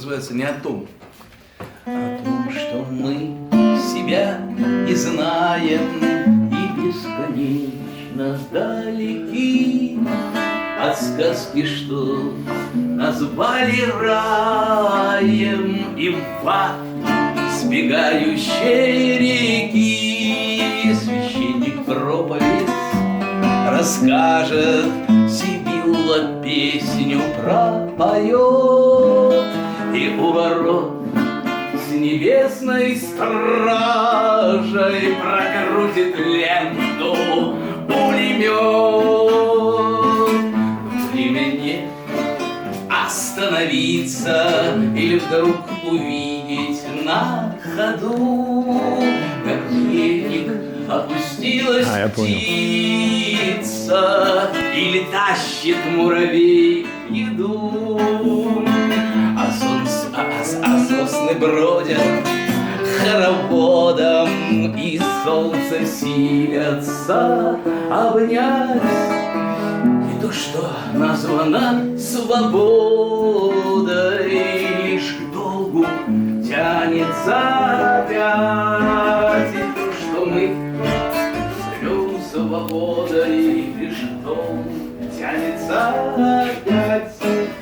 называется не о том, а о том, что мы себя не знаем и бесконечно далеки от сказки, что назвали раем, и в ад сбегающей реки священник проповедь расскажет, Сибилла песню пропоет, и у ворот с небесной стражей прокрутит ленту пулемет. Время нет остановиться или вдруг увидеть на ходу, как ельник опустилась птица или тащит муравей еду, а сосны бродят хороводом, и солнце силятся обнять и то, что названо свободой, лишь к долгу тянется опять, и то, что мы зовем свободой, лишь к долгу тянется опять.